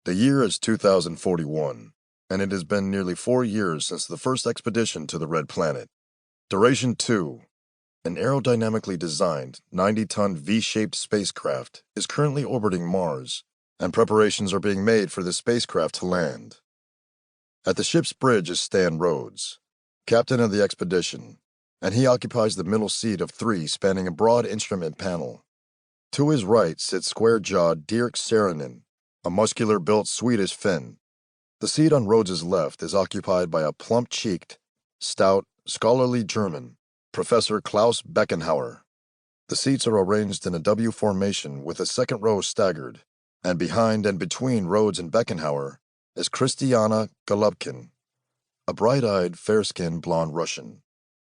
The year is 2041, and it has been nearly 4 years since the first expedition to the Red Planet. Duration 2. An aerodynamically designed 90-ton V-shaped spacecraft is currently orbiting Mars, and preparations are being made for this spacecraft to land. At the ship's bridge is Stan Rhodes, captain of the expedition, and he occupies the middle seat of 3 spanning a broad instrument panel. To his right sits square-jawed Dirk Saarinen, a muscular-built Swedish Finn. The seat on Rhodes's left is occupied by a plump-cheeked, stout, scholarly German, Professor Klaus Beckenhauer. The seats are arranged in a W formation with a second row staggered, and behind and between Rhodes and Beckenhauer is Christiana Golubkin, a bright-eyed, fair-skinned blonde Russian.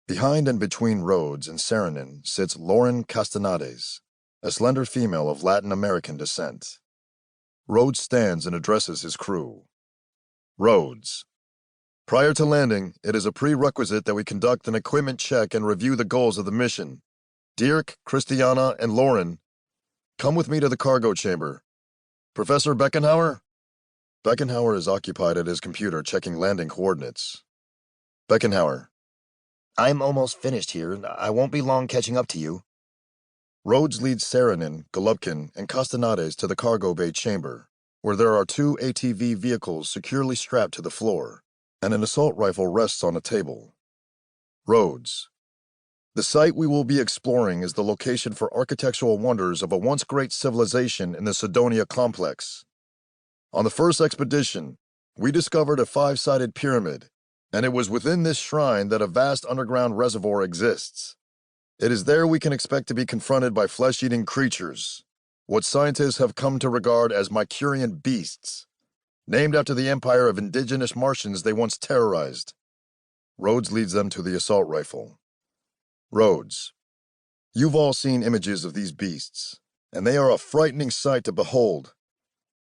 Behind and between Rhodes and Saarinen sits Lauren Castanades, a slender female of Latin American descent. Rhodes stands and addresses his crew. Rhodes. Prior to landing, it is a prerequisite that we conduct an equipment check and review the goals of the mission. Dirk, Christiana, and Lauren, come with me to the cargo chamber. Professor Beckenhauer? Beckenhauer is occupied at his computer checking landing coordinates. Beckenhauer. I'm almost finished here. I won't be long catching up to you. Rhodes leads Saarinen, Golubkin, and Castanades to the cargo bay chamber, where there are 2 ATV vehicles securely strapped to the floor, and an assault rifle rests on a table. Rhodes. The site we will be exploring is the location for architectural wonders of a once great civilization in the Cydonia Complex. On the first expedition, we discovered a 5-sided pyramid, and it was within this shrine that a vast underground reservoir exists. It is there we can expect to be confronted by flesh-eating creatures, what scientists have come to regard as Mycurian beasts, named after the empire of indigenous Martians they once terrorized. Rhodes leads them to the assault rifle. Rhodes. You've all seen images of these beasts, and they are a frightening sight to behold.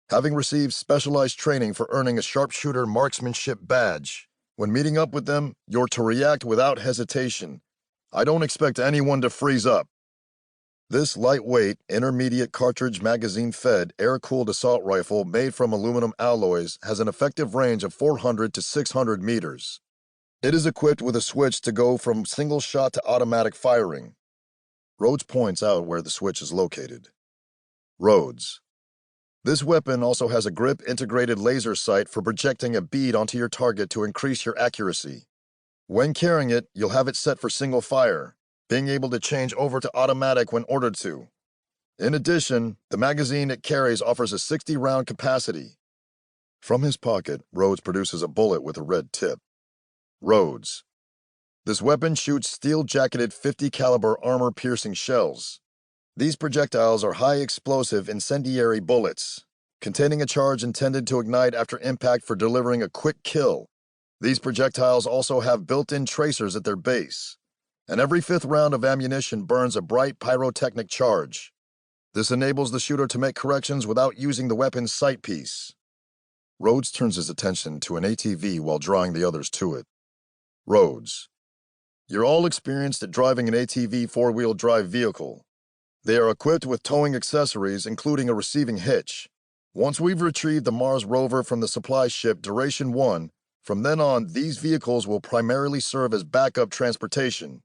Having received specialized training for earning a sharpshooter marksmanship badge, when meeting up with them, you're to react without hesitation. I don't expect anyone to freeze up. This lightweight, intermediate cartridge magazine-fed, air-cooled assault rifle made from aluminum alloys has an effective range of 400 to 600 meters. It is equipped with a switch to go from single shot to automatic firing. Rhodes points out where the switch is located. Rhodes. This weapon also has a grip-integrated laser sight for projecting a bead onto your target to increase your accuracy. When carrying it, you'll have it set for single fire, being able to change over to automatic when ordered to. In addition, the magazine it carries offers a 60-round capacity. From his pocket, Rhodes produces a bullet with a red tip. Rhodes. This weapon shoots steel-jacketed 50-caliber armor-piercing shells. These projectiles are high-explosive incendiary bullets, containing a charge intended to ignite after impact for delivering a quick kill. These projectiles also have built-in tracers at their base, and every 5th round of ammunition burns a bright pyrotechnic charge. This enables the shooter to make corrections without using the weapon's sight piece. Rhodes turns his attention to an ATV while drawing the others to it. Rhodes. You're all experienced at driving an ATV 4-wheel drive vehicle. They are equipped with towing accessories, including a receiving hitch. Once we've retrieved the Mars rover from the supply ship Duration 1, from then on, these vehicles will primarily serve as backup transportation.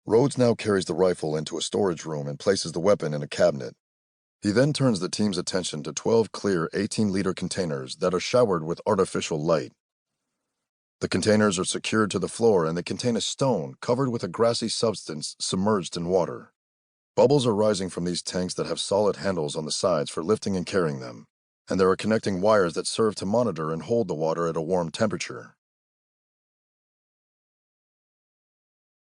Rhodes now carries the rifle into a storage room and places the weapon in a cabinet. He then turns the team's attention to 12 clear 18-liter containers that are showered with artificial light. The containers are secured to the floor and they contain a stone covered with a grassy substance submerged in water. Bubbles are rising from these tanks that have solid handles on the sides for lifting and carrying them, and there are connecting wires that serve to monitor and hold the water at a warm temperature.